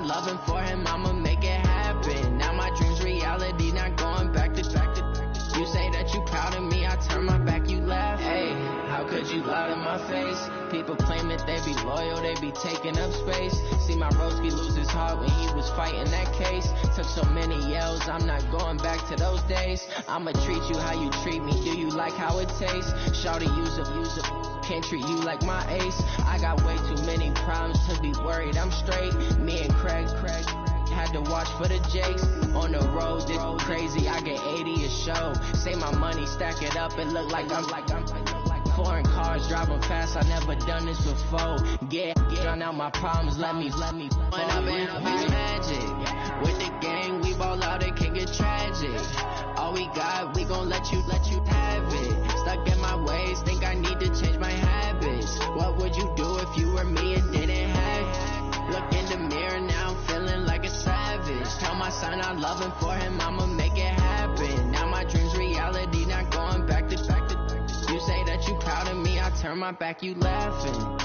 I love him for him, I'ma make it happen. Now my dream's reality, not going back to. You say that you proud of me, I turn my back, you laugh. Hey, how could you lie to my face? People claim that they be loyal, they be taking up space. See my broski lose his heart when he was fighting that case. Took so many yells, I'm not going back to those days. I'ma treat you how you treat me, do you like how it tastes? Shawty use up, can't treat you like my ace. I got way too many problems to be worried, I'm straight. Me and Craig had to watch for the Jakes. On the road, this crazy, I get 80 a show. Say my money, stack it up, it look like I'm foreign cars, driving fast, I never done this before. Drown out my problems, let me When I've been up, it's magic. With the gang, we ball out, it can get tragic. All we got, we gon' let you have it. Stuck in my ways, think I need to change my habits. What would you do if you were me and didn't have it? Look in the mirror now, I'm feeling like a savage. Tell my son I love him for him, I'ma make it happen. Now my dream's reality, not going back to. You say that you proud of me, I turn my back, you laughing.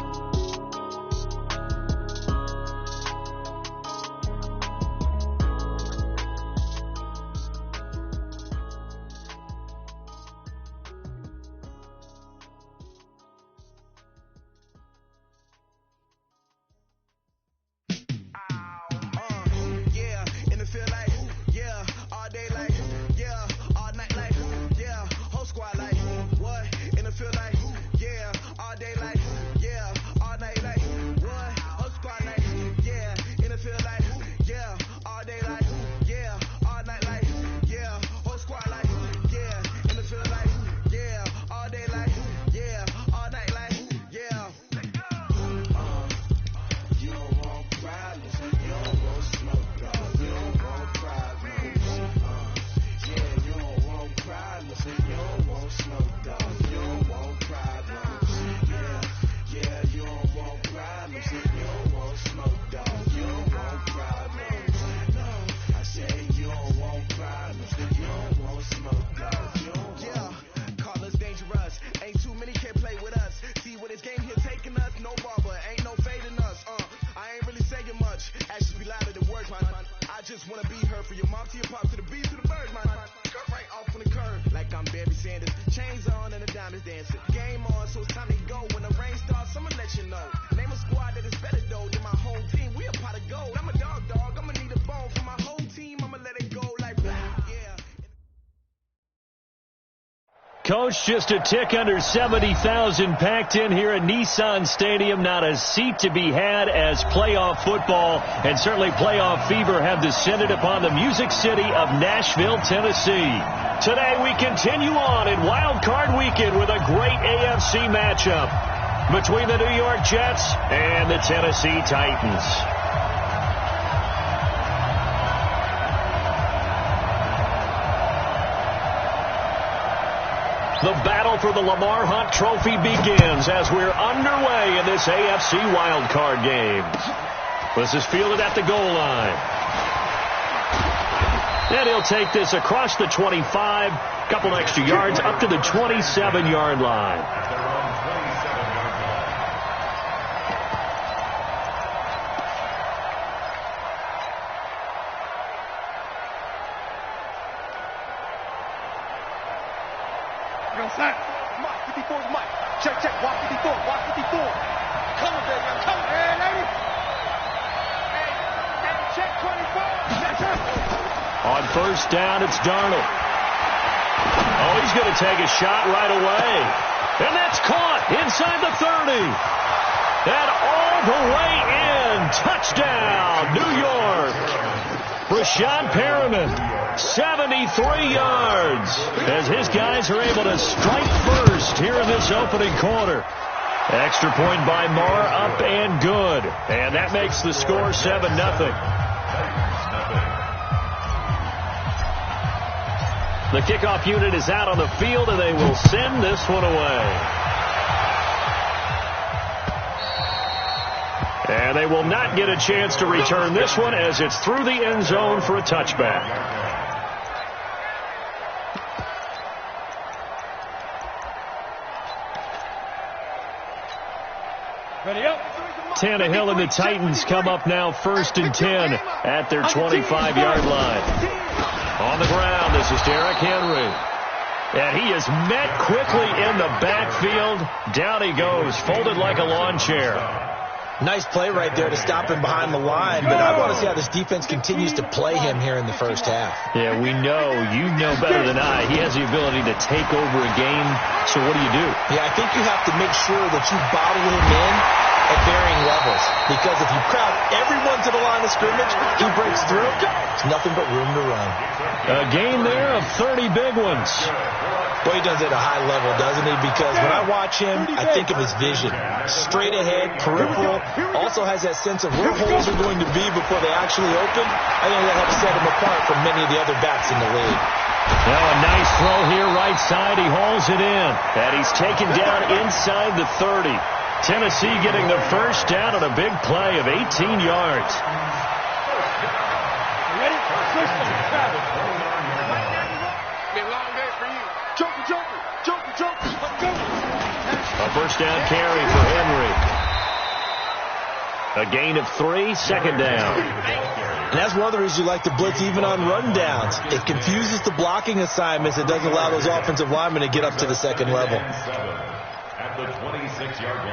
Coach, just a tick under 70,000 packed in here at Nissan Stadium. Not a seat to be had as playoff football and certainly playoff fever have descended upon the Music City of Nashville, Tennessee. Today we continue on in Wild Card Weekend with a great AFC matchup between the New York Jets and the Tennessee Titans. The battle for the Lamar Hunt Trophy begins as we're underway in this AFC wildcard game. This is fielded at the goal line. And he'll take this across the 25, couple extra yards up to the 27-yard line. Mike, 54 is Mike. Check, watch 54, watch 54. Coming, baby, I'm coming. Hey, lady. Hey, check 24. On first down, it's Darnold. Oh, he's going to take a shot right away. And that's caught inside the 30. And all the way in. Touchdown, New York. Rashad Perriman, 73 yards, as his guys are able to strike first here in this opening quarter. Extra point by Marr, up and good. And that makes the score 7-0. The kickoff unit is out on the field, and they will send this one away. And they will not get a chance to return this one as it's through the end zone for a touchback. Ready up. Tannehill and the Titans come up now 1st and 10 at their 25-yard line. On the ground, this is Derrick Henry. And he is met quickly in the backfield. Down he goes, folded like a lawn chair. Nice play right there to stop him behind the line, but I want to see how this defense continues to play him here in the first half. Yeah, we know, you know better than I, he has the ability to take over a game, so what do you do? Yeah, I think you have to make sure that you bottle him in at varying levels, because if you crowd everyone to the line of scrimmage, he breaks through, there's nothing but room to run. A gain there of 30 big ones. Well, he does it at a high level, doesn't he? Because when I watch him, I think of his vision. Straight ahead, peripheral, also has that sense of where holes are going to be before they actually open. I think that helps set him apart from many of the other backs in the league. Now a nice throw here, right side. He hauls it in. And he's taken down inside the 30. Tennessee getting the first down on a big play of 18 yards. Ready? Joker. Let's go. A first down carry for Henry. A gain of 3, 2nd down. And that's one of the reasons you like to blitz even on run downs. It confuses the blocking assignments. It doesn't allow those offensive linemen to get up to the second level. At the 26-yard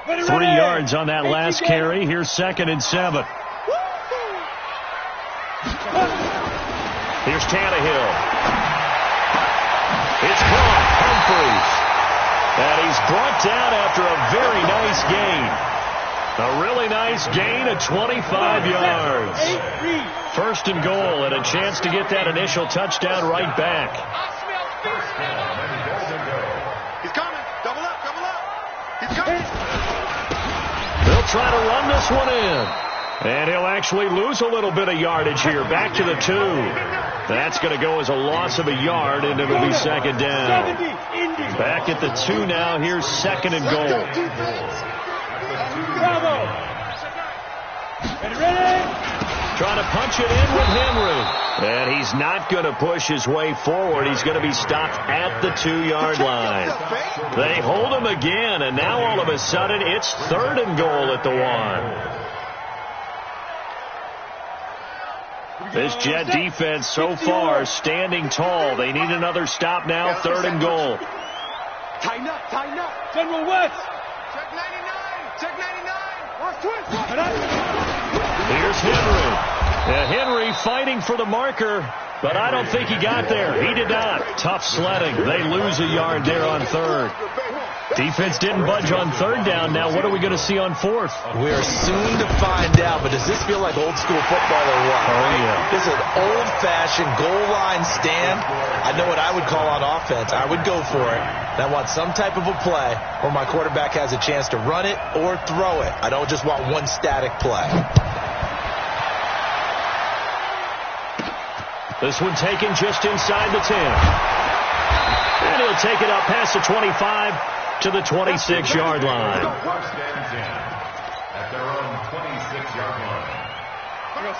line. 3 yards on that last carry. Here's 2nd and 7. Here's Tannehill. It's caught. Humphries. And he's brought down after a very nice gain. A really nice gain of 25 yards. 1st and goal and a chance to get that initial touchdown right back. He's coming. Double up. He's coming. They'll try to run this one in. And he'll actually lose a little bit of yardage here. Back to the 2. That's going to go as a loss of a yard, and it'll be 2nd down. Back at the 2 now. Here's 2nd and goal. Trying to punch it in with Henry. And he's not going to push his way forward. He's going to be stopped at the 2-yard line. They hold him again, and now all of a sudden it's 3rd and goal at the 1. This Jet defense so far standing tall. They need another stop now. 3rd and goal. Tighten up. General West. Check 99. Watch twist. Here's Henry. Henry fighting for the marker, but I don't think he got there. He did not. Tough sledding. They lose a yard there on 3rd. Defense didn't budge on 3rd down. Now what are we going to see on 4th? We are soon to find out, but does this feel like old school football or what? Oh, yeah. This is an old-fashioned goal line stand. I know what I would call on offense. I would go for it. And I want some type of a play where my quarterback has a chance to run it or throw it. I don't just want one static play. This one taken just inside the 10. And he'll take it up past the 25 to the 26-yard line. At their own 26-yard line.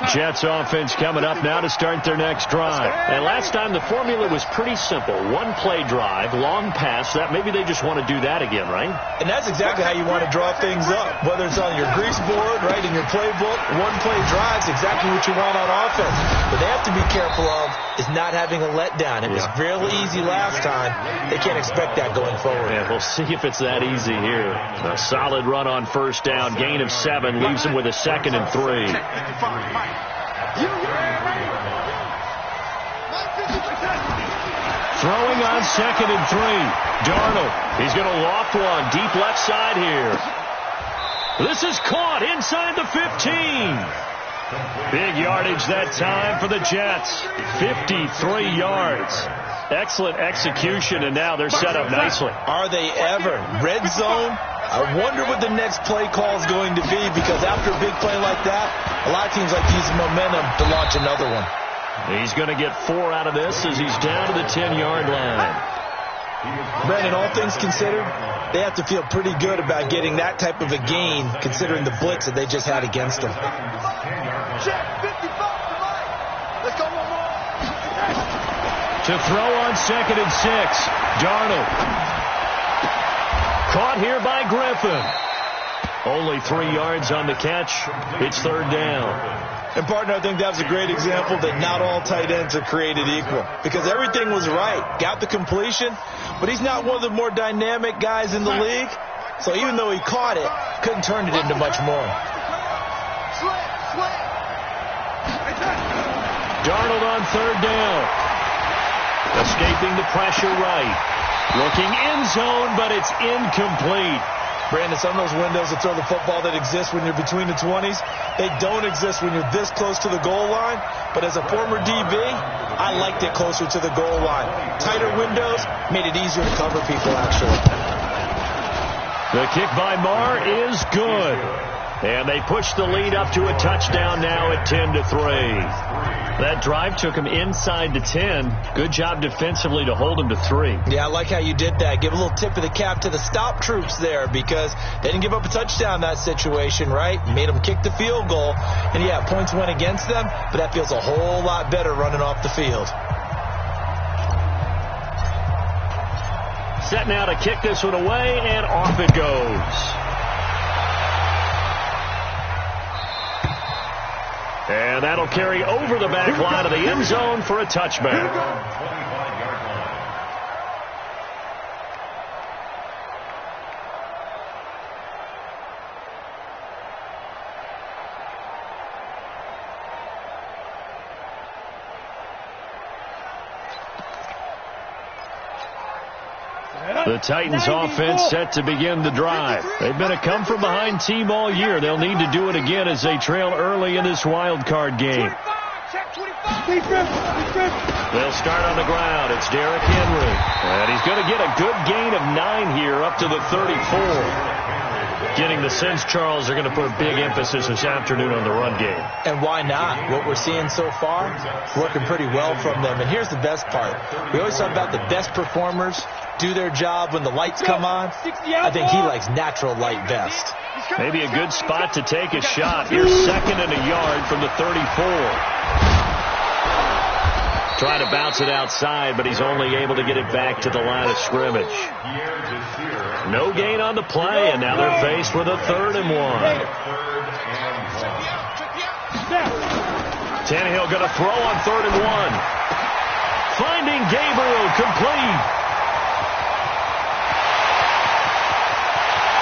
Jets offense coming up now to start their next drive. And last time the formula was pretty simple. 1-play drive, long pass. That maybe they just want to do that again, right? And that's exactly how you want to draw things up. Whether it's on your grease board, right, in your playbook, 1-play drives, exactly what you want on offense. But they have to be careful of is not having a letdown. It was real easy last time. They can't expect that going forward. Yeah, we'll see if it's that easy here. A solid run on 1st down. Gain of 7 leaves them with a 2nd and 3. Throwing on 2nd and 3. Darnold. He's going to loft one. Deep left side here. This is caught inside the 15. Big yardage that time for the Jets. 53 yards. Excellent execution, and now they're set up nicely. Are they ever? Red zone? I wonder what the next play call is going to be, because after a big play like that, a lot of teams like to use momentum to launch another one. He's going to get 4 out of this as he's down to the 10-yard line. Brandon, all things considered, they have to feel pretty good about getting that type of a gain, considering the blitz that they just had against them. Let's go one more. To throw on 2nd and 6. Darnold. Caught here by Griffin. Only 3 yards on the catch. It's third down. And, partner, I think that was a great example that not all tight ends are created equal, because everything was right. Got the completion, but he's not one of the more dynamic guys in the league. So even though he caught it, couldn't turn it into much more. Darnold on third down. Escaping the pressure right. Looking end zone, but it's incomplete. Brandon, some of those windows to throw the football that exist when you're between the 20s, they don't exist when you're this close to the goal line. But as a former DB, I liked it closer to the goal line. Tighter windows made it easier to cover people, actually. The kick by Marr is good. And they push the lead up to a touchdown now at 10-3. That drive took him inside the 10. Good job defensively to hold him to 3. Yeah, I like how you did that. Give a little tip of the cap to the stop troops there, because they didn't give up a touchdown in that situation, right? Made them kick the field goal. And, yeah, points went against them, but that feels a whole lot better running off the field. Set now to kick this one away, and off it goes. And that'll carry over the back line of the end zone for a touchback. The Titans offense set to begin the drive. They've been a come-from-behind team all year. They'll need to do it again as they trail early in this wild card game. They'll start on the ground. It's Derrick Henry. And he's going to get a good gain of 9 here up to the 34. Getting the sense, Charles, they're going to put a big emphasis this afternoon on the run game. And why not? What we're seeing so far, working pretty well from them. And here's the best part. We always talk about the best performers do their job when the lights come on. I think he likes natural light best. Maybe a good spot to take a shot. Here's 2nd and a yard from the 34. Trying to bounce it outside, but he's only able to get it back to the line of scrimmage. No gain on the play, and now they're faced with a 3rd and 1. Tannehill going to throw on 3rd and 1. Finding Gabriel, complete.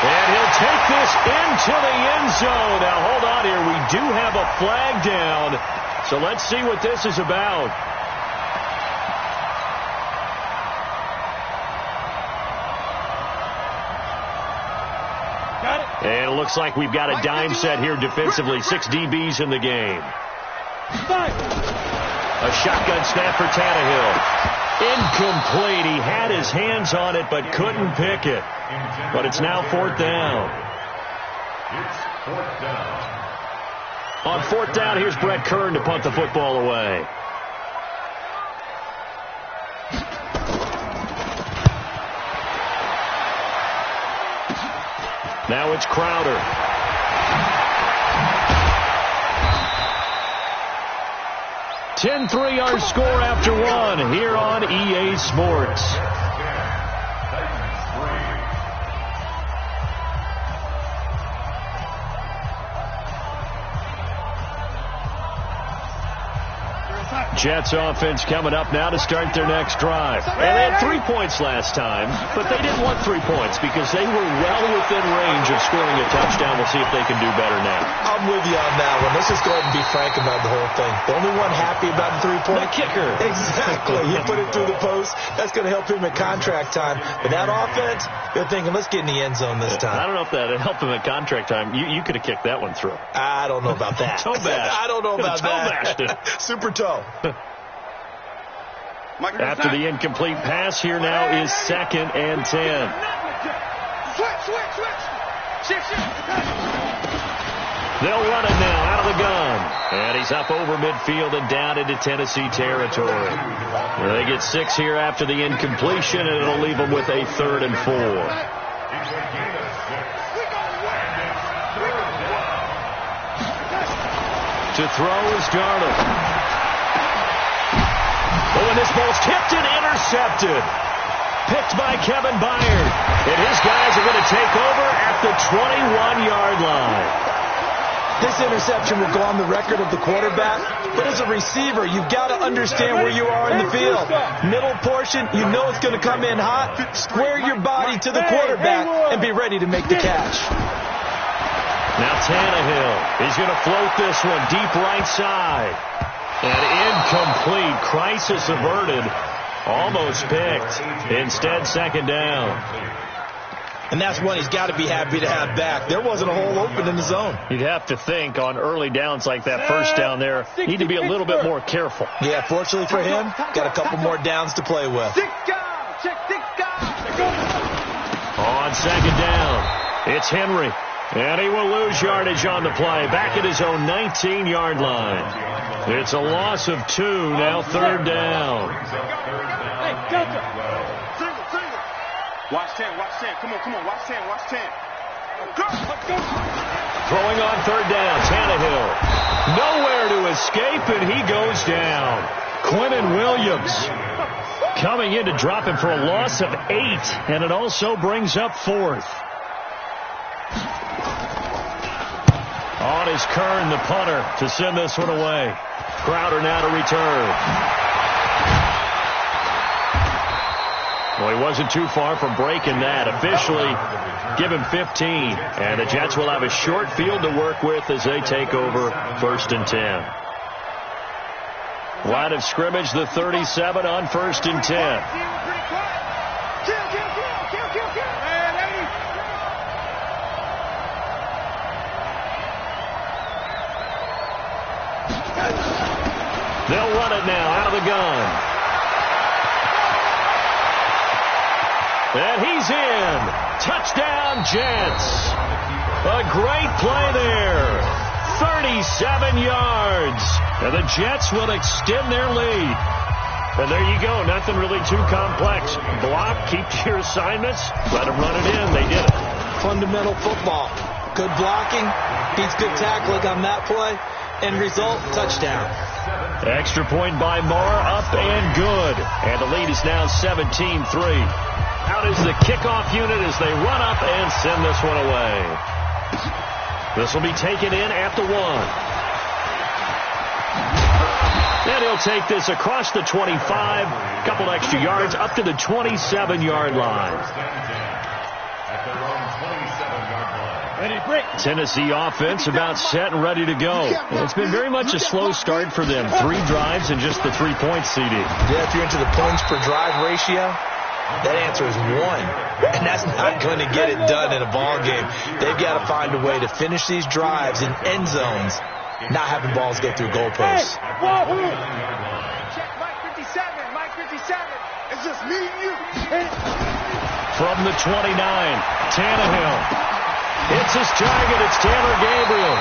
And he'll take this into the end zone. Now, hold on here. We do have a flag down. So let's see what this is about. And it looks like we've got a dime set here defensively. 6 DBs in the game. A shotgun snap for Tannehill. Incomplete. He had his hands on it but couldn't pick it. But it's now 4th down. It's 4th down. On 4th down, here's Brett Kern to punt the football away. Now it's Crowder. Ten 3-yard score after 1 here on EA Sports. Jets offense coming up now to start their next drive. And they had 3 points last time, but they didn't want 3 points because they were well within range of scoring a touchdown. We'll see if they can do better now. I'm with you on that one. Let's just go ahead and be frank about the whole thing. The only one happy about the 3-point? The kicker. Exactly. You put it through the post. That's going to help him at contract time. But that offense, they're thinking, let's get in the end zone this time. I don't know if that helped him at contract time. You could have kicked that one through. I don't know about that. Toe bash. I don't know about that. Toe Super toe. After the incomplete pass, here now is 2nd and 10. They'll run it now out of the gun. And he's up over midfield and down into Tennessee territory. They get 6 here after the incompletion, and it'll leave them with a 3rd and 4. To throw is Darnold. Oh, and this ball's tipped and intercepted. picked by Kevin Byard. And his guys are going to take over at the 21-yard line. This interception will go on the record of the quarterback, but as a receiver, you've got to understand where you are in the field. Middle portion, you know it's going to come in hot. Square your body to the quarterback and be ready to make the catch. Now Tannehill, he's going to float this one deep right side. And incomplete. Crisis averted. Almost picked. Instead, second down. And that's one he's got to be happy to have back. There wasn't a hole open in the zone. You'd have to think on early downs like that first down there, need to be a little bit more careful. Yeah, fortunately for him, got a couple more downs to play with. On second down, it's Henry. And he will lose yardage on the play. Back at his own 19-yard line. It's a loss of 2, now third down. Watch 10, watch 10. Come on, watch 10, watch 10. Go. Throwing on third down, Tannehill. Nowhere to escape, and he goes down. Quentin Williams coming in to drop him for a loss of 8, and it also brings up fourth. On his Kern, the punter, to send this one away. Crowder now to return. Well, he wasn't too far from breaking that. Officially, give him 15. And the Jets will have a short field to work with as they take over first and 10. Line of scrimmage, the 37 on first and 10. They'll run it now out of the gun. And he's in. Touchdown, Jets. A great play there. 37 yards. And the Jets will extend their lead. And there you go. Nothing really too complex. Block, keep to your assignments. Let them run it in. They did it. Fundamental football. Good blocking. Beats good tackling on that play. End result, touchdown. Extra point by Moore, up and good. And the lead is now 17-3. Out is the kickoff unit as they run up and send this one away. This will be taken in at the 1. And he'll take this across the 25. Couple extra yards up to the 27-yard line. Tennessee offense about set and ready to go. It's been very much a slow start for them. 3 drives and just the 3-point CD. Yeah, if you're into the points per drive ratio, that answer is 1. And that's not going to get it done in a ball game. They've got to find a way to finish these drives in end zones, not having balls go through goalposts. Check Mike 57. It's just me and you. From the 29, Tannehill. It's his target. It's Taylor Gabriel.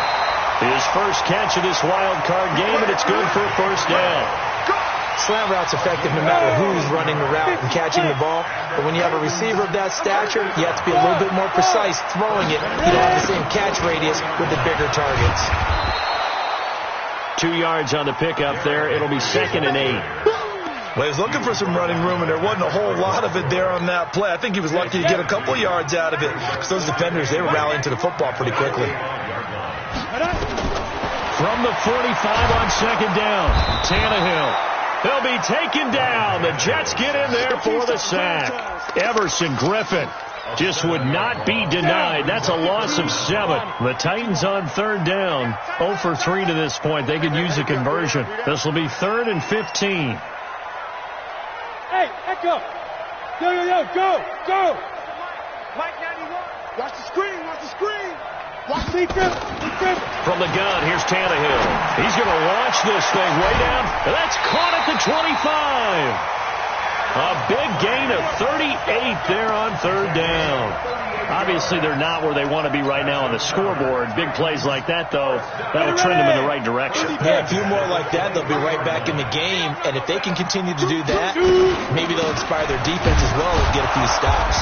His first catch of this wild card game, and it's good for a first down. Slant route's effective no matter who's running the route and catching the ball. But when you have a receiver of that stature, you have to be a little bit more precise throwing it. You don't have the same catch radius with the bigger targets. 2 yards on the pickup there. It'll be second and 8. Well, he was looking for some running room, and there wasn't a whole lot of it there on that play. I think he was lucky to get a couple yards out of it because those defenders, they were rallying to the football pretty quickly. From the 45 on second down, Tannehill. They'll be taken down. The Jets get in there for the sack. Everson Griffin just would not be denied. That's a loss of 7. The Titans on third down. 0 for 3 to this point. They could use a conversion. This will be 3rd and 15. Hey, Echo. Go. Mike 91. Watch the screen. Watch the defense. From the gun, here's Tannehill. He's going to launch this thing way down. And that's caught at the 25. A big gain of 38 there on third down. Obviously, they're not where they want to be right now on the scoreboard. Big plays like that, though, that will trend them in the right direction. Yeah, a few more like that, they'll be right back in the game. And if they can continue to do that, maybe they'll inspire their defense as well and get a few stops.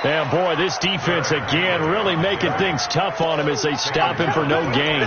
Yeah, boy, this defense, again, really making things tough on him as they stop him for no gain.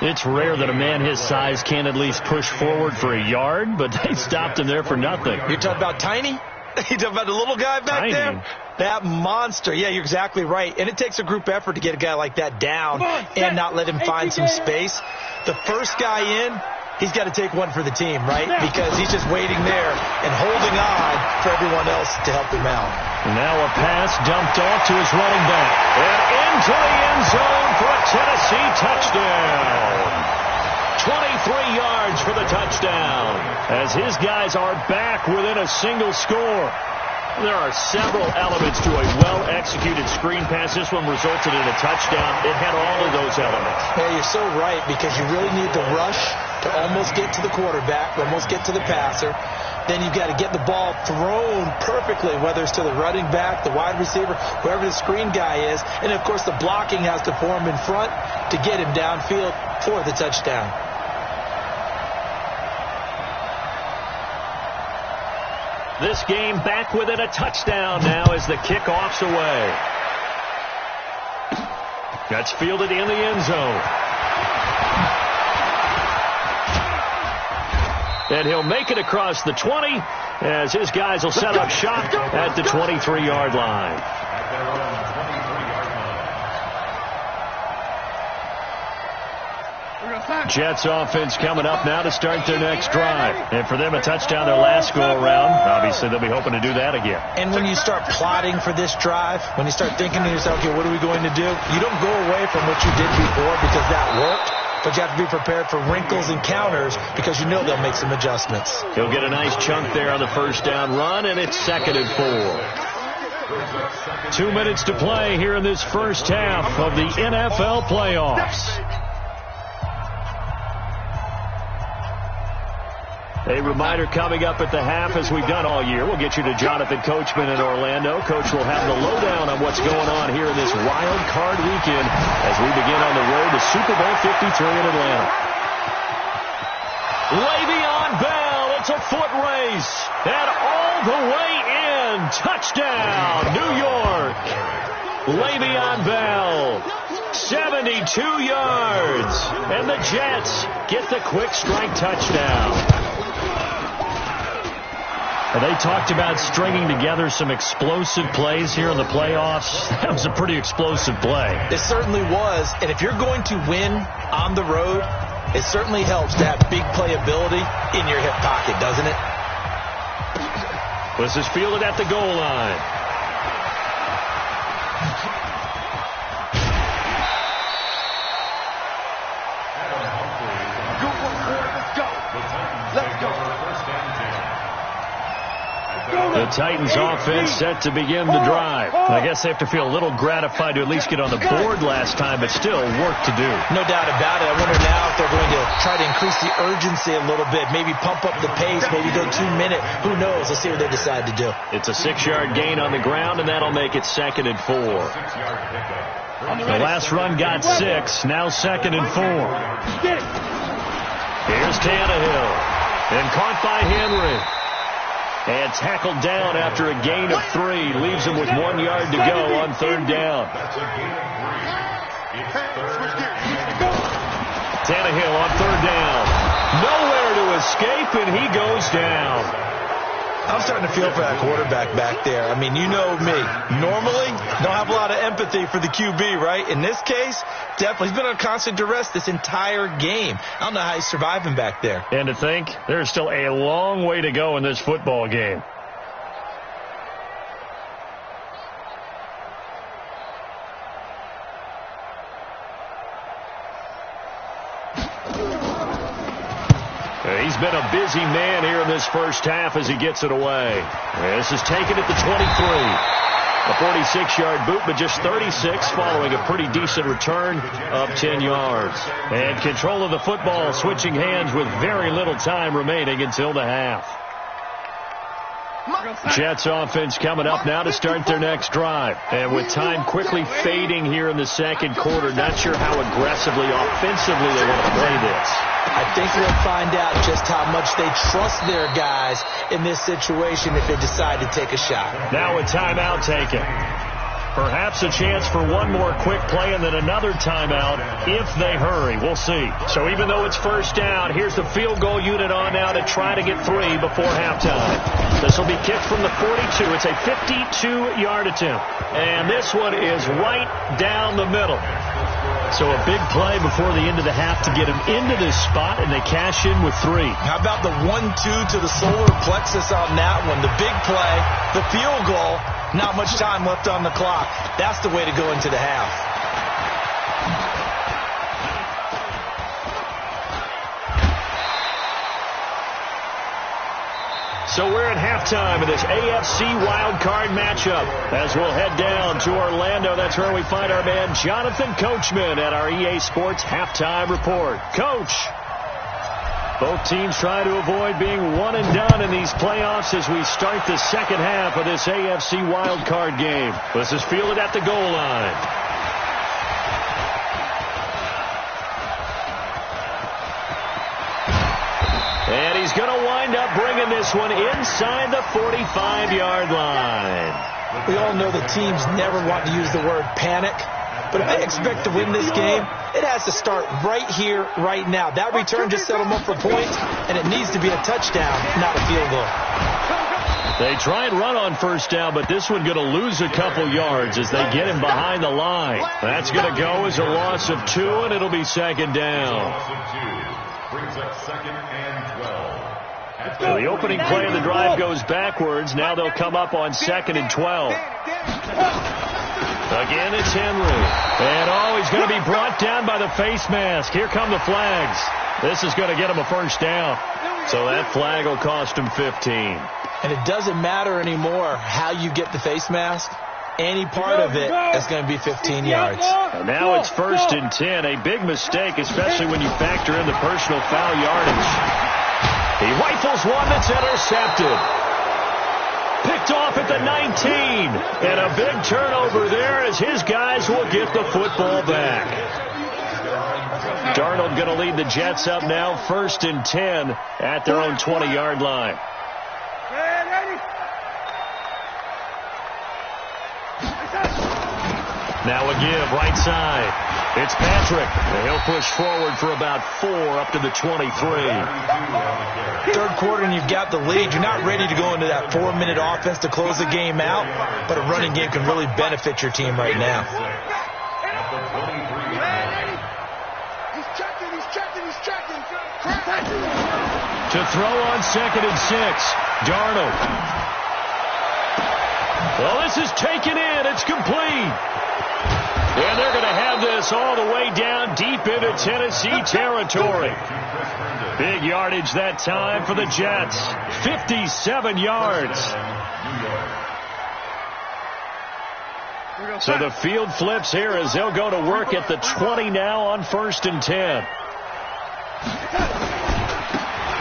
It's rare that a man his size can at least push forward for a yard, but they stopped him there for nothing. You're talking about tiny? You talking about the little guy back Tiny. there? That monster. Yeah, you're exactly right. And it takes a group effort to get a guy like that down and not let him find some space. The first guy in, he's got to take one for the team, right? Because he's just waiting there and holding on for everyone else to help him out. Now a pass dumped off to his running back. And into the end zone for a Tennessee touchdown. 23 yards for the touchdown. As his guys are back within a single score. There are several elements to a well-executed screen pass. This one resulted in a touchdown. It had all of those elements. Yeah, you're so right, because you really need the rush to almost get to the quarterback, almost get to the passer. Then you've got to get the ball thrown perfectly, whether it's to the running back, the wide receiver, whoever the screen guy is. And, of course, the blocking has to form in front to get him downfield for the touchdown. This game back within a touchdown now as the kickoff's away. That's fielded in the end zone. And he'll make it across the 20 as his guys will set up shop at the 23-yard line. Jets offense coming up now to start their next drive. And for them, a touchdown their last go-around. Obviously, they'll be hoping to do that again. And when you start plotting for this drive, when you start thinking to yourself, okay, what are we going to do? You don't go away from what you did before because that worked. But you have to be prepared for wrinkles and counters because you know they'll make some adjustments. He'll get a nice chunk there on the first down run, and it's 2nd and 4. 2 minutes to play here in this first half of the NFL playoffs. A reminder coming up at the half, as we've done all year. We'll get you to Jonathan Coachman in Orlando. Coach will have the lowdown on what's going on here in this wild card weekend as we begin on the road to Super Bowl 53 in Atlanta. Le'Veon Bell, it's a foot race. And all the way in. Touchdown, New York. Le'Veon Bell, 72 yards. And the Jets get the quick strike touchdown. They talked about stringing together some explosive plays here in the playoffs. That was a pretty explosive play. It certainly was. And if you're going to win on the road, it certainly helps to have big playability in your hip pocket, doesn't it? This is fielded at the goal line. Let's go. The Titans offense set to begin the drive. I guess they have to feel a little gratified to at least get on the board last time, but still work to do. No doubt about it. I wonder now if they're going to try to increase the urgency a little bit, maybe pump up the pace, maybe go 2 minute. Who knows? Let's see what they decide to do. It's a 6-yard gain on the ground, and that'll make it 2nd and 4. The last run got 6, now 2nd and 4. Here's Tannehill, and caught by Henry. And tackled down after a gain of 3. Leaves him with 1 yard to go on 3rd down. Tannehill on 3rd down. Nowhere to escape, and he goes down. I'm starting to feel for that quarterback back there. I mean, you know me. Normally, don't have a lot of empathy for the QB, right? In this case, definitely. He's been on constant duress this entire game. I don't know how he's surviving back there. And to think, there's still a long way to go in this football game. He's been a busy man here in this first half as he gets it away. This is taken at the 23. A 46-yard boot, but just 36 following a pretty decent return of 10 yards. And control of the football switching hands with very little time remaining until the half. Jets offense coming up now to start their next drive. And with time quickly fading here in the second quarter, not sure how aggressively, offensively they want to play this. I think we'll find out just how much they trust their guys in this situation if they decide to take a shot. Now a timeout taken. Perhaps a chance for one more quick play and then another timeout if they hurry. We'll see. So even though it's first down, here's the field goal unit on now to try to get 3 before halftime. This will be kicked from the 42. It's a 52-yard attempt. And this one is right down the middle. So a big play before the end of the half to get them into this spot, and they cash in with 3. How about the 1-2 to the solar plexus on that one? The big play, the field goal, not much time left on the clock. That's the way to go into the half. So we're at halftime of this AFC wildcard matchup as we'll head down to Orlando. That's where we find our man Jonathan Coachman at our EA Sports Halftime Report. Coach, both teams try to avoid being one and done in these playoffs as we start the second half of this AFC wildcard game. This is fielded at the goal line. And he's going to wind up bringing this one inside the 45-yard line. We all know the teams never want to use the word panic, but if they expect to win this game, it has to start right here, right now. That return just set them up for points, and it needs to be a touchdown, not a field goal. They try and run on first down, but this one going to lose a couple yards as they get him behind the line. That's going to go as a loss of 2, and it'll be second down. Brings up 2nd and 12. So the opening play of the drive goes backwards. Now they'll come up on 2nd and 12. Again, it's Henry. And, he's going to be brought down by the face mask. Here come the flags. This is going to get him a first down. So that flag will cost him 15. And it doesn't matter anymore how you get the face mask. Any part of it is going to be 15 yards. And now it's 1st and 10. A big mistake, especially when you factor in the personal foul yardage. He rifles one that's intercepted. Picked off at the 19. And a big turnover there as his guys will get the football back. Darnold going to lead the Jets up now, 1st and 10 at their own 20-yard line. Now a give, right side. It's Patrick. And he'll push forward for about 4 up to the 23. Third quarter and you've got the lead. You're not ready to go into that 4-minute offense to close the game out, but a running game can really benefit your team right now. He's checking. To throw on 2nd and 6. Darnold. Well, this is taken in. It's complete. And they're going to have this all the way down deep into Tennessee territory. Big yardage that time for the Jets. 57 yards. So the field flips here as they'll go to work at the 20 now on 1st and 10.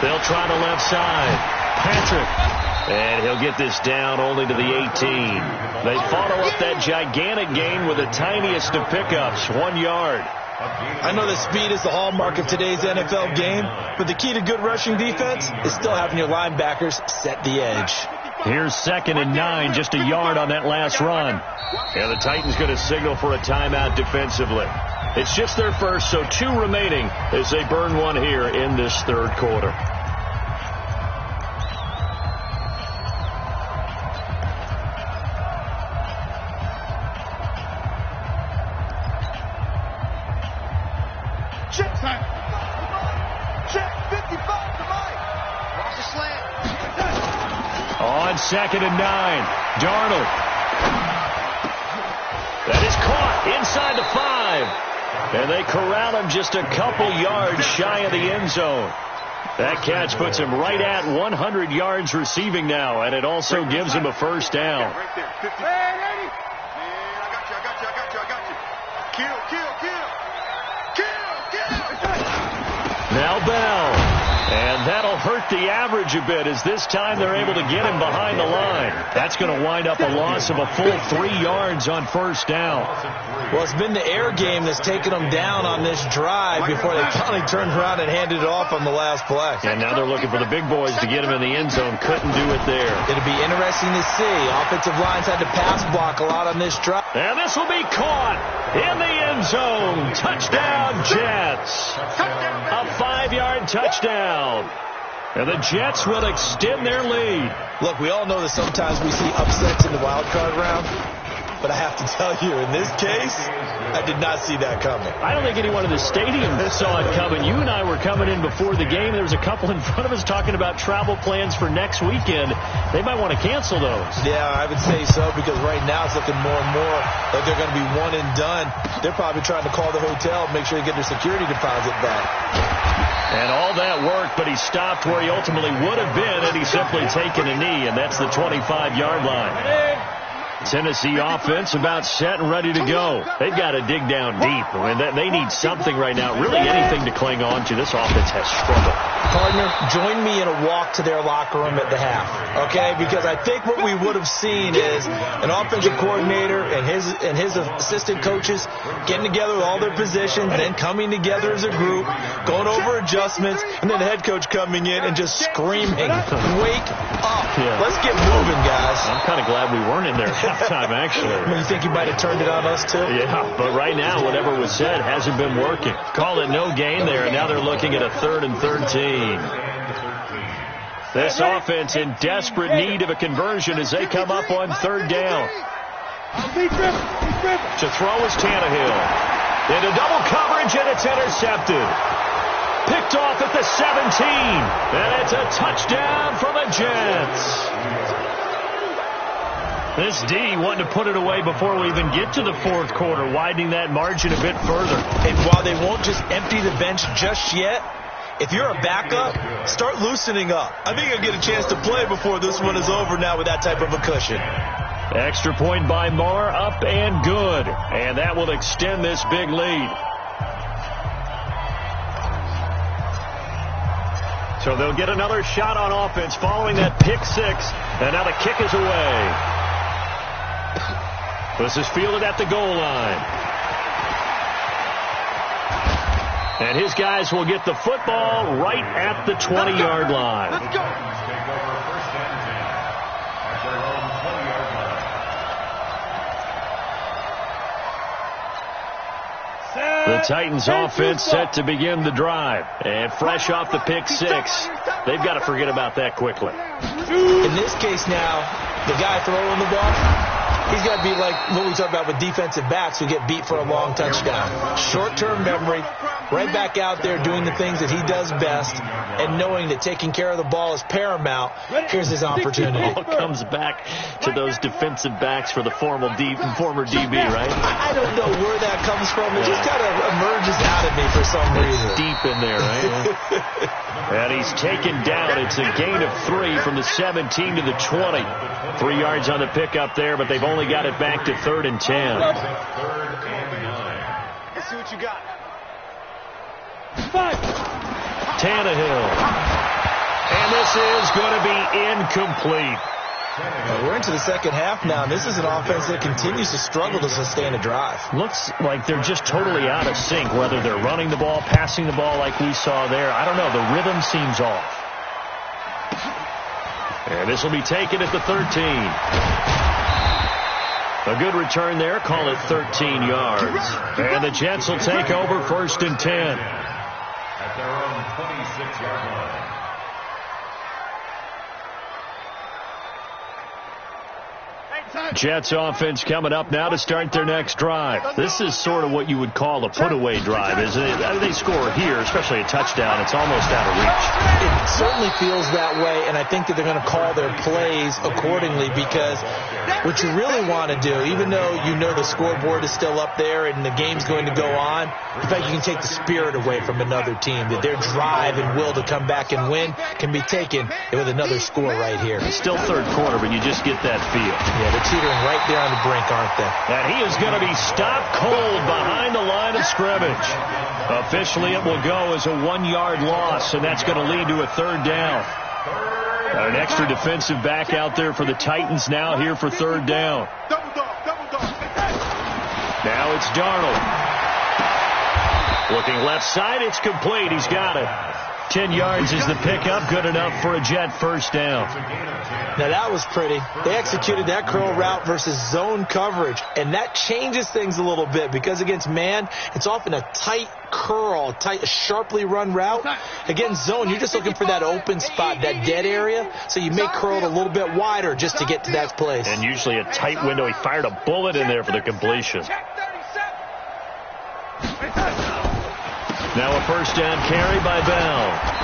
They'll try the left side. Patrick. And he'll get this down only to the 18. They follow up that gigantic gain with the tiniest of pickups, 1 yard. I know that speed is the hallmark of today's NFL game, but the key to good rushing defense is still having your linebackers set the edge. Here's 2nd and 9, just a yard on that last run. And the Titans going to signal for a timeout defensively. It's just their first, so 2 remaining as they burn one here in this third quarter. On 2nd and 9, Darnold. That is caught inside the 5. And they corral him just a couple yards shy of the end zone. That catch puts him right at 100 yards receiving now, and it also gives him a first down. Right there. 50. Man, I got you. Kill. Now Bell. And that'll hurt the average a bit, as this time they're able to get him behind the line. That's going to wind up a loss of a full 3 yards on first down. Well, it's been the air game that's taken them down on this drive before they finally turned around and handed it off on the last play. And now they're looking for the big boys to get him in the end zone. Couldn't do it there. It'll be interesting to see. Offensive lines had to pass block a lot on this drive. And this will be caught in the end zone. Touchdown, Jets. A 5-yard touchdown. And the Jets will extend their lead. Look, we all know that sometimes we see upsets in the wild card round. But I have to tell you, in this case, I did not see that coming. I don't think anyone in the stadium saw it coming. You and I were coming in before the game. There was a couple in front of us talking about travel plans for next weekend. They might want to cancel those. Yeah, I would say so, because right now it's looking more and more like they're going to be one and done. They're probably trying to call the hotel and make sure they get their security deposit back. And all that worked, but he stopped where he ultimately would have been had he simply taken a knee, and that's the 25-yard line. Tennessee offense about set and ready to go. They've got to dig down deep. I mean, they need something right now, really anything to cling on to. This offense has struggled. Partner, join me in a walk to their locker room at the half, okay? Because I think what we would have seen is an offensive coordinator and his assistant coaches getting together with all their positions, then coming together as a group, going over adjustments, and then the head coach coming in and just screaming, "Wake up. Let's get moving, guys." I'm kind of glad we weren't in there at halftime, actually. You think you might have turned it on us, too? Yeah, but right now, whatever was said hasn't been working. Call it no gain there, and now they're looking at a 3rd and 13. This offense in desperate need of a conversion as they come up on 3rd down. To throw is Tannehill. Into double coverage, and it's intercepted. Picked off at the 17. And it's a touchdown for the Jets. This D wanting to put it away before we even get to the 4th quarter, widening that margin a bit further. And while they won't just empty the bench just yet, if you're a backup, start loosening up. I think you'll get a chance to play before this one is over now with that type of a cushion. Extra point by Marr, up and good. And that will extend this big lead. So they'll get another shot on offense following that pick 6. And now the kick is away. This is fielded at the goal line. And his guys will get the football right at the 20-yard line. Let's go. The Titans offense set to begin the drive. And fresh off the pick 6, they've got to forget about that quickly. In this case now, the guy throwing the ball, he's got to be like what we talk about with defensive backs who get beat for a long touchdown. Short-term memory, right back out there doing the things that he does best, and knowing that taking care of the ball is paramount. Here's his opportunity. It all comes back to those defensive backs for the former DB, right? I don't know where that comes from. It just kind of emerges out of me for some reason. It's deep in there, right? And he's taken down. It's a gain of 3 from the 17 to the 20. 3 yards on the pickup there, but they've only got it back to 3rd and 10. Let's see what you got. 5. Tannehill. And this is going to be incomplete. We're into the second half now. This is an offense that continues to struggle to sustain a drive. Looks like they're just totally out of sync, whether they're running the ball, passing the ball like we saw there. I don't know. The rhythm seems off. And this will be taken at the 13. A good return there. Call it 13 yards. And the Jets will take over 1st and 10. At their own 26-yard line. Jets offense coming up now to start their next drive. This is sort of what you would call a put-away drive, isn't it? They score here, especially a touchdown. It's almost out of reach. It certainly feels that way, and I think that they're going to call their plays accordingly, because what you really want to do, even though you know the scoreboard is still up there and the game's going to go on, in fact, you can take the spirit away from another team, that their drive and will to come back and win can be taken with another score right here. It's still 3rd quarter, but you just get that feel. Yeah, they're teetering right there on the brink, aren't they? And he is going to be stopped cold behind the line of scrimmage. Officially, it will go as a 1-yard loss, and that's going to lead to a 3rd down. Got an extra defensive back out there for the Titans now here for third down. Now it's Darnold. Looking left side, it's complete. He's got it. 10 yards is the pickup, good enough for a Jet first down. Now that was pretty. They executed that curl route versus zone coverage, and that changes things a little bit because against man, it's often a tight curl, tight, sharply run route. Against zone, you're just looking for that open spot, that dead area, so you may curl it a little bit wider just to get to that place. And usually a tight window. He fired a bullet in there for the completion. Now a first down carry by Bell.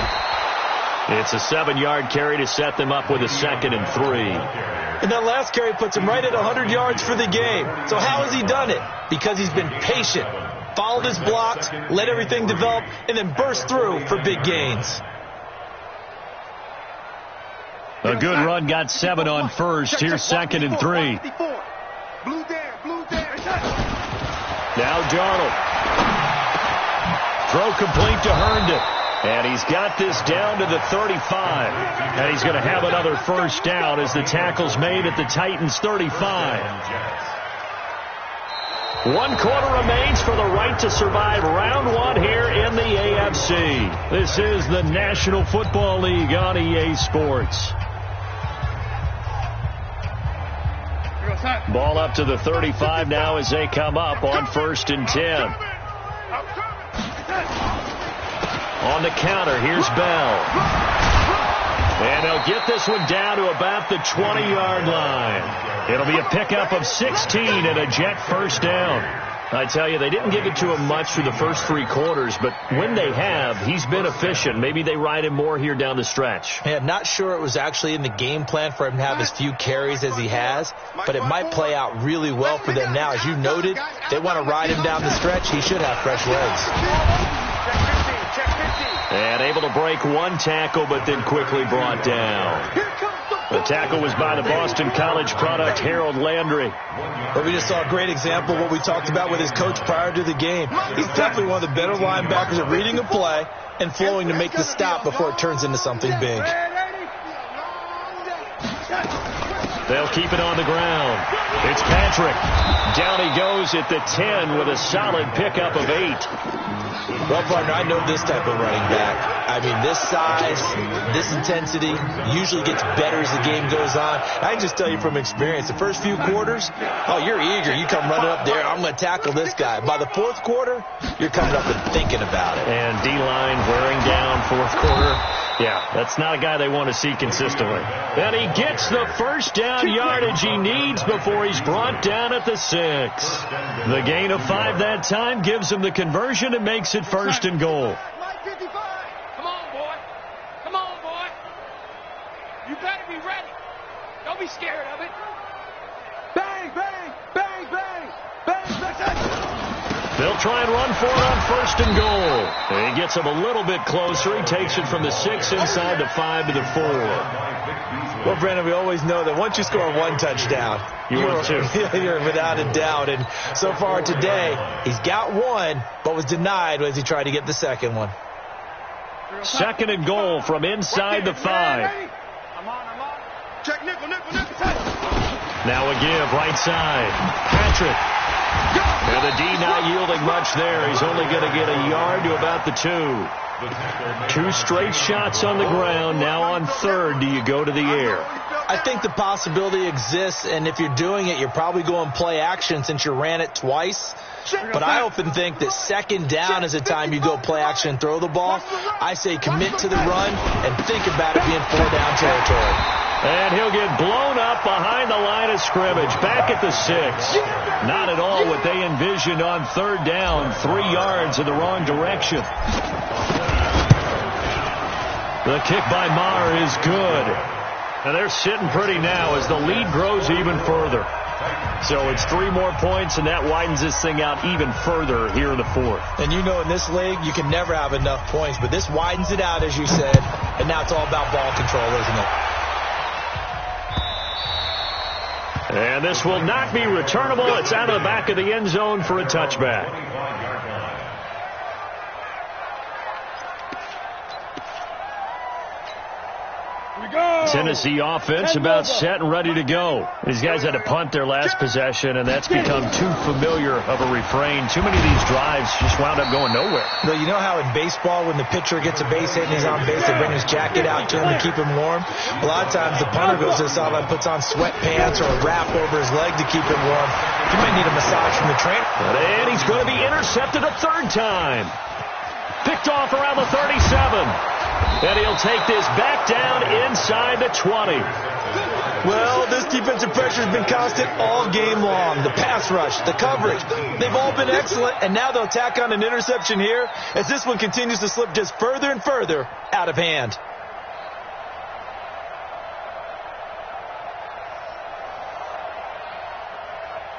It's a 7-yard carry to set them up with a 2nd and 3. And that last carry puts him right at 100 yards for the game. So how has he done it? Because he's been patient, followed his blocks, let everything develop, and then burst through for big gains. A good run got 7 on first. Here's 2nd and 3. Now Darnold. Throw complete to Herndon. And he's got this down to the 35. And he's going to have another first down as the tackle's made at the Titans' 35. 1 quarter remains for the right to survive round 1 here in the AFC. This is the National Football League on EA Sports. Ball up to the 35 now as they come up on 1st and 10. On the counter, here's Bell. And they'll get this one down to about the 20-yard line. It'll be a pickup of 16 and a Jet first down. I tell you, they didn't give it to him much through the first 3 quarters, but when they have, he's been efficient. Maybe they ride him more here down the stretch. Yeah, not sure it was actually in the game plan for him to have as few carries as he has, but it might play out really well for them now. As you noted, they want to ride him down the stretch. He should have fresh legs. And able to break 1 tackle, but then quickly brought down. The tackle was by the Boston College product, Harold Landry. But we just saw a great example of what we talked about with his coach prior to the game. He's definitely one of the better linebackers at reading a play and flowing to make the stop before it turns into something big. They'll keep it on the ground. It's Patrick. Down he goes at the 10 with a solid pickup of 8. Well, partner, I know this type of running back. I mean, this size, this intensity usually gets better as the game goes on. I can just tell you from experience, the first few quarters, oh, you're eager. You come running up there, I'm going to tackle this guy. By the 4th quarter, you're coming up and thinking about it. And D-line wearing down 4th quarter. Yeah, that's not a guy they want to see consistently. And he gets the first down yardage he needs before he's brought down at the 6. The gain of 5 that time gives him the conversion and makes it 1st and goal. Come on, boy. Come on, boy. You better be ready. Don't be scared of it. Bang, bang, bang, bang, bang, bang. They'll try and run for it on 1st and goal. And he gets him a little bit closer. He takes it from the 6 inside the 5 to the 4. Well, Brandon, we always know that once you score 1 touchdown, you're 2. You're without a doubt. And so far today, he's got 1, but was denied as he tried to get the 2nd one. 2nd and goal from inside the 5. I'm on. Check nickel. Now a give, right side. Patrick. And the D not yielding much there. He's only going to get a yard to about the 2. 2 straight shots on the ground. Now on 3rd, do you go to the air? I think the possibility exists, and if you're doing it, you're probably going play action since you ran it twice. But I often think that 2nd down is the time you go play action and throw the ball. I say commit to the run and think about it being 4-down territory. And he'll get blown up behind the line of scrimmage, back at the 6. Not at all what they envisioned on 3rd down, 3 yards in the wrong direction. The kick by Maher is good. And they're sitting pretty now as the lead grows even further. So it's 3 more points, and that widens this thing out even further here in the 4th. And you know in this league, you can never have enough points, but this widens it out, as you said, and now it's all about ball control, isn't it? And this will not be returnable. It's out of the back of the end zone for a touchback. Tennessee offense about set and ready to go. These guys had to punt their last possession, and that's become too familiar of a refrain. Too many of these drives just wound up going nowhere. Well, you know how in baseball, when the pitcher gets a base hit and he's on base, they bring his jacket out to him to keep him warm? A lot of times the punter goes to the sideline, puts on sweatpants or a wrap over his leg to keep him warm. You might need a massage from the trainer. And he's going to be intercepted a third time. Picked off around the 37. And he'll take this back down inside the 20. Well, this defensive pressure has been constant all game long. The pass rush, the coverage, they've all been excellent, and now they'll tack on an interception here as this one continues to slip just further and further out of hand.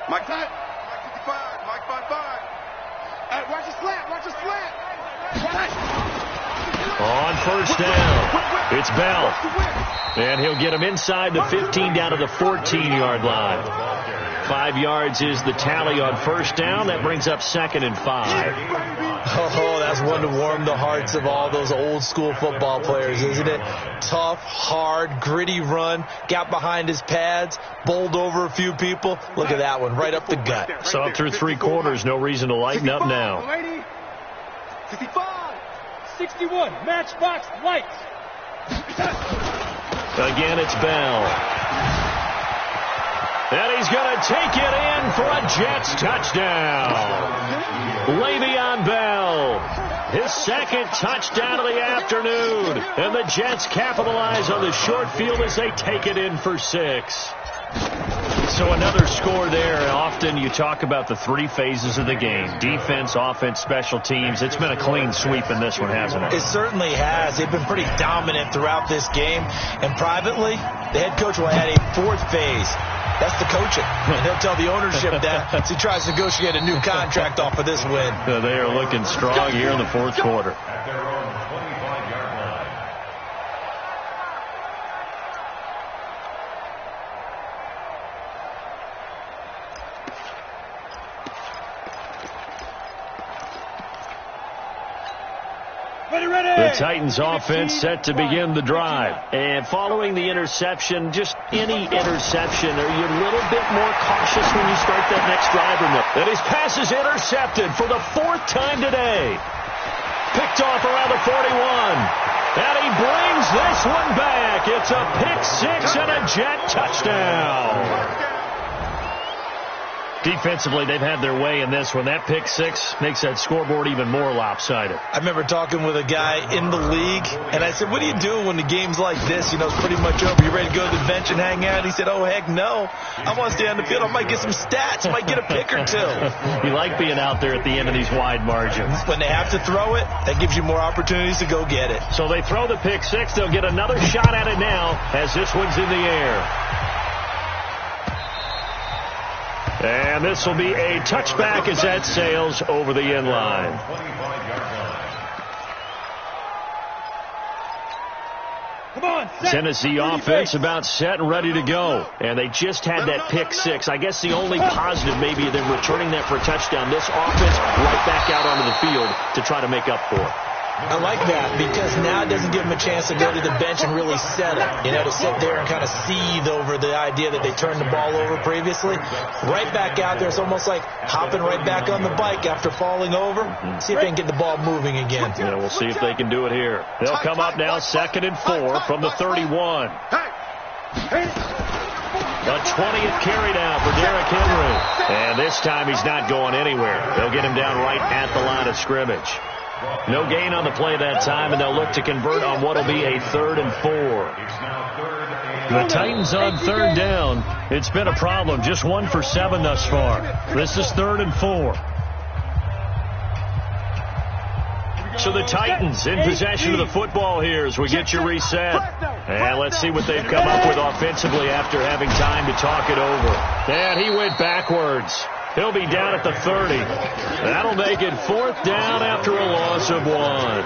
Mike 55, Mike 55. Hey, watch the slant, watch the slant. On first down, it's Bell. And he'll get him inside the 15 down to the 14-yard line. 5 yards is the tally on first down. That brings up 2nd and 5. Oh, that's one to warm the hearts of all those old school football players, isn't it? Tough, hard, gritty run, got behind his pads, bowled over a few people. Look at that one, right up the gut. So up through 3 quarters, no reason to lighten up now. 55, 61, matchbox lights. Again, it's Bell. And he's going to take it in for a Jets touchdown. Le'Veon Bell, his 2nd touchdown of the afternoon. And the Jets capitalize on the short field as they take it in for 6. So another score there. Often you talk about the 3 phases of the game. Defense, offense, special teams. It's been a clean sweep in this one, hasn't it? It certainly has. They've been pretty dominant throughout this game. And privately, the head coach will add a 4th phase. That's the coaching. And he'll tell the ownership that as he tries to negotiate a new contract off of this win. They are looking strong here in the 4th quarter. The Titans offense set to begin the drive. And following the interception, just any interception, are you a little bit more cautious when you start that next drive or no? And his pass is intercepted for the 4th time today. Picked off around the 41. And he brings this one back. It's a pick 6 and a Jet touchdown. Defensively, they've had their way in this one. That pick 6 makes that scoreboard even more lopsided. I remember talking with a guy in the league, and I said, what do you do when the game's like this? You know, it's pretty much over. You ready to go to the bench and hang out? He said, oh, heck no. I want to stay on the field. I might get some stats. I might get a pick or 2. You like being out there at the end of these wide margins. When they have to throw it, that gives you more opportunities to go get it. So they throw the pick 6. They'll get another shot at it now as this one's in the air. And this will be a touchback as that sails over the end line. Come on, Tennessee offense about set and ready to go. And they just had that pick 6. I guess the only positive maybe of them returning that for a touchdown. This offense right back out onto the field to try to make up for it. I like that because now it doesn't give them a chance to go to the bench and really settle. You know, to sit there and kind of seethe over the idea that they turned the ball over previously. Right back out there. It's almost like hopping right back on the bike after falling over. See if they can get the ball moving again. Yeah, we'll see if they can do it here. They'll come up now 2nd and 4 from the 31. The 20th carry down for Derrick Henry. And this time he's not going anywhere. They'll get him down right at the line of scrimmage. No gain on the play that time, and they'll look to convert on what will be a 3rd and 4. The Titans on 3rd down. It's been a problem. Just 1 for 7 thus far. This is 3rd and 4. So the Titans in possession of the football here as we get you reset. And let's see what they've come up with offensively after having time to talk it over. And he went backwards. He'll be down at the 30. That'll make it 4th down after a loss of 1.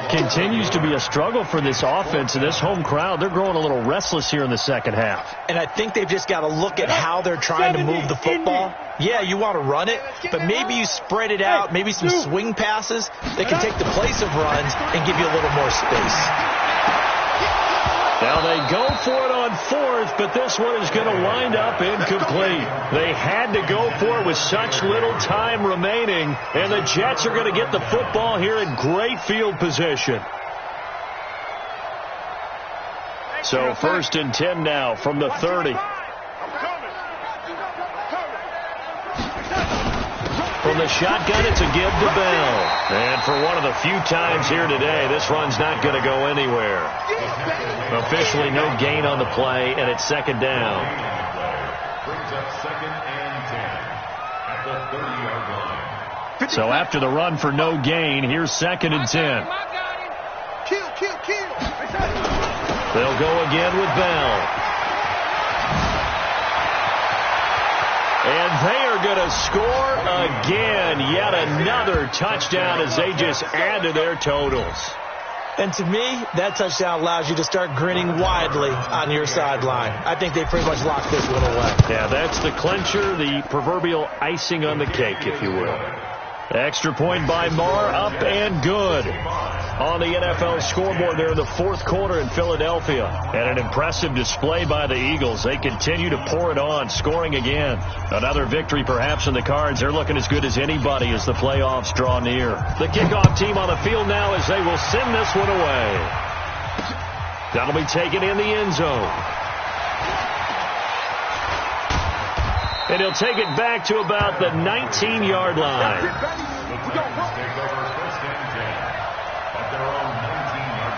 Continues to be a struggle for this offense and this home crowd. They're growing a little restless here in the second half. And I think they've just got to look at how they're trying to move the football. Yeah, you want to run it, but maybe you spread it out, maybe some swing passes that can take the place of runs and give you a little more space. Now they go for it on fourth, but this one is going to wind up incomplete. They had to go for it with such little time remaining, and the Jets are going to get the football here in great field position. So 1st and 10 now from the 30. From the shotgun, it's a give to Bell. And for one of the few times here today, this run's not going to go anywhere. Officially no gain on the play, and it's 2nd down. Brings up 2nd and 10 at the 30-yard line. So after the run for no gain, here's 2nd and 10. Kill. They'll go again with Bell. And they are going to score again. Yet another touchdown as they just add to their totals. And to me, that touchdown allows you to start grinning widely on your sideline. I think they pretty much locked this one away. Yeah, that's the clincher, the proverbial icing on the cake, if you will. Extra point by Marr, up and good. On the NFL scoreboard there in the 4th quarter in Philadelphia. And an impressive display by the Eagles. They continue to pour it on, scoring again. Another victory perhaps in the cards. They're looking as good as anybody as the playoffs draw near. The kickoff team on the field now as they will send this one away. That'll be taken in the end zone. And he'll take it back to about the 19-yard line. Take over 1st and 10 at their own 19-yard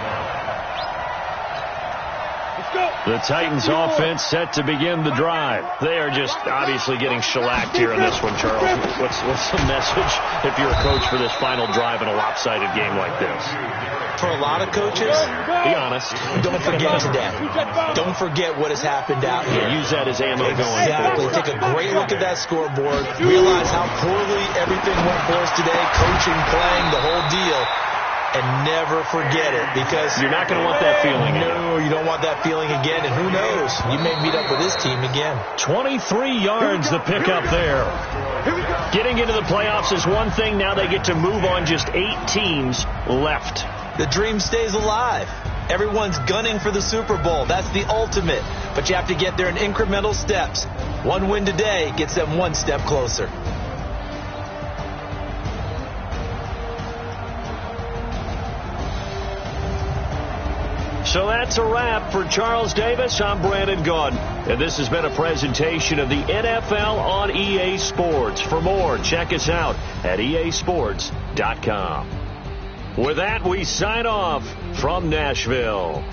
line. The Titans offense set to begin the drive. They are just obviously getting shellacked here in this one, Charles. What's the message if you're a coach for this final drive in a lopsided game like this? For a lot of coaches, be honest. Don't forget today. Don't forget what has happened out here. Use that as ammo going forward. Exactly. Take a great look at that scoreboard. Realize how poorly everything went for us today. Coaching, playing, the whole deal. And never forget it, because you're not going to want that feeling again. No, you don't want that feeling again, and who knows? You may meet up with this team again. 23 yards the pickup there. Getting into the playoffs is one thing. Now they get to move on. Just 8 teams left. The dream stays alive. Everyone's gunning for the Super Bowl. That's the ultimate. But you have to get there in incremental steps. One win today gets them one step closer. So that's a wrap for Charles Davis. I'm Brandon Gaudin, and this has been a presentation of the NFL on EA Sports. For more, check us out at easports.com. With that, we sign off from Nashville.